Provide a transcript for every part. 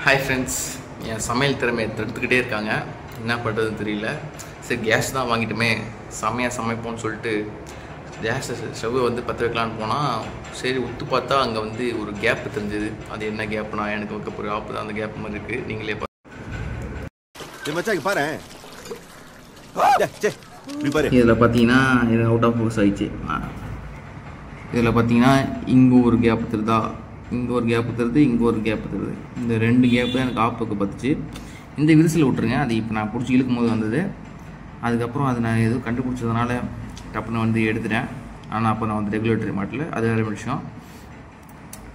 Hi friends, என் சமையல் திறமையை தடுத்துக்கிட்டே இருக்காங்க. என்ன பண்ணுறதுன்னு தெரியல. சரி, கேஸ் தான் வாங்கிட்டுமே, செம்மையாக சமைப்போம்னு சொல்லிட்டு கேஸ் ஸ்டவ்வை வந்து பற்ற வைக்கலான்னு போனால், சரி உத்து பார்த்தா அங்கே வந்து ஒரு கேப் தெரிஞ்சுது. அது என்ன கேப்னா, எனக்கு வைக்க போகிற ஆப்பு தான் அந்த கேப் மாதிரி இருக்குது. நீங்களே பாரு. இதில் பார்த்தீங்கன்னா இது அவுட் ஆஃப் ஃபோக்கஸ் ஆகிடுச்சு. இதில் பார்த்தீங்கன்னா இங்கே ஒரு கேப் தெரியுதா, இங்கே ஒரு கேப்பு தருது, இங்கே ஒரு கேப்பு தருது. இந்த ரெண்டு கேப்பு தான் எனக்கு ஆப்புக்கு பார்த்துச்சு. இந்த விரிசல் விட்டுருங்க. அது இப்போ நான் பிடிச்சி இழுக்கும் போது வந்தது. அதுக்கப்புறம் அது நான் எதுவும் கண்டுபிடிச்சதுனால டப்புன்னு வந்து எடுத்துட்டேன். ஆனால் அப்போ நான் வந்து ரெகுலேட்டரி மாட்டில் அது வேறு விஷயம்.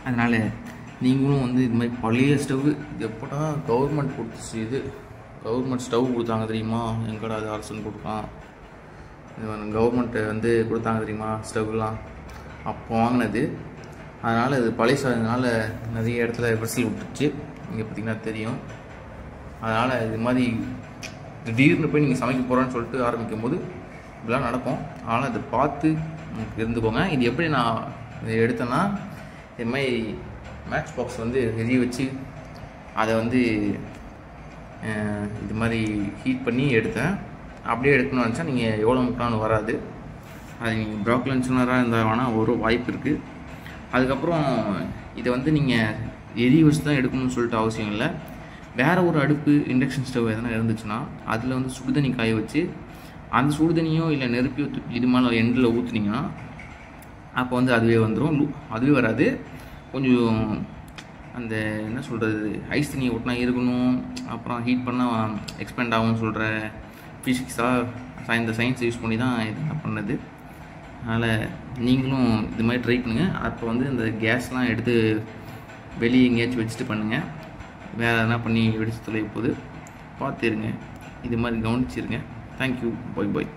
அதனால் நீங்களும் வந்து இது மாதிரி பழைய ஸ்டவ் எப்போடா கவர்மெண்ட் கொடுத்துச்சு, இது கவர்மெண்ட் ஸ்டவ் கொடுத்தாங்க தெரியுமா, எங்கடா அது அரசுன்னு கொடுக்கலாம், இது கவர்மெண்ட்டு வந்து கொடுத்தாங்க தெரியுமா ஸ்டவ்லாம், அப்போ வாங்கினது. அதனால் இது பழையதுனால நிறைய இடத்துல விரிசல் விட்டுச்சு. இங்கே பார்த்திங்கன்னா தெரியும். அதனால் இது மாதிரி திடீர்னு போய் நீங்கள் சமைக்க போகிறோன்னு சொல்லிட்டு ஆரம்பிக்கும் போது இப்படிலாம் நடக்கும். அதனால் அதை பார்த்து இருந்துக்கோங்க. இது எப்படி நான் இதை எடுத்தேன்னா, இது மாதிரி மேட்ச் பாக்ஸ் வந்து எரிய வச்சு அதை வந்து இது மாதிரி ஹீட் பண்ணி எடுத்தேன். அப்படியே எடுக்கணும்னு நினச்சா நீங்கள் எவ்வளோ முக்கினாலும் வராது. அது நீங்கள் ப்ராக்லன்ஸ்னராக இருந்தால் வேணால் ஒரு வாய்ப்பு இருக்குது. அதுக்கப்புறம் இதை வந்து நீங்கள் எரிய வச்சு தான் எடுக்கணும்னு சொல்லிட்டு அவசியம் இல்லை. வேறு ஒரு அடுப்பு இண்டக்ஷன் ஸ்டவ் எதனா இருந்துச்சுன்னா அதில் வந்து சுடுதண்ணி காய வச்சு அந்த சுடுதண்ணியோ இல்லை நெருப்பியோ இது மேலே எண்டில் ஊற்றுனீங்கன்னா அப்போ வந்து அதுவே வந்துடும். அதுவே வராது. கொஞ்சம் அந்த என்ன சொல்கிறது, ஐஸ் தண்ணியை ஒட்டினா இருக்கணும், அப்புறம் ஹீட் பண்ணால் எக்ஸ்பேண்ட் ஆகும்னு சொல்கிற ஃபிசிக்ஸாக இந்த சயின்ஸ் யூஸ் பண்ணி தான் இது பண்ணது. அதனால் நீங்களும் இது மாதிரி ட்ரை பண்ணுங்கள். அப்போ வந்து இந்த கேஸ்லாம் எடுத்து வெளியே எங்கேயாச்சும் வச்சுட்டு பண்ணுங்கள். வேறு எதனா பண்ணி வெடிச்சு தொலைய போகுது. பார்த்துருங்க, இது மாதிரி கவனிச்சிருங்க. தேங்க்யூ. பாய் பாய்.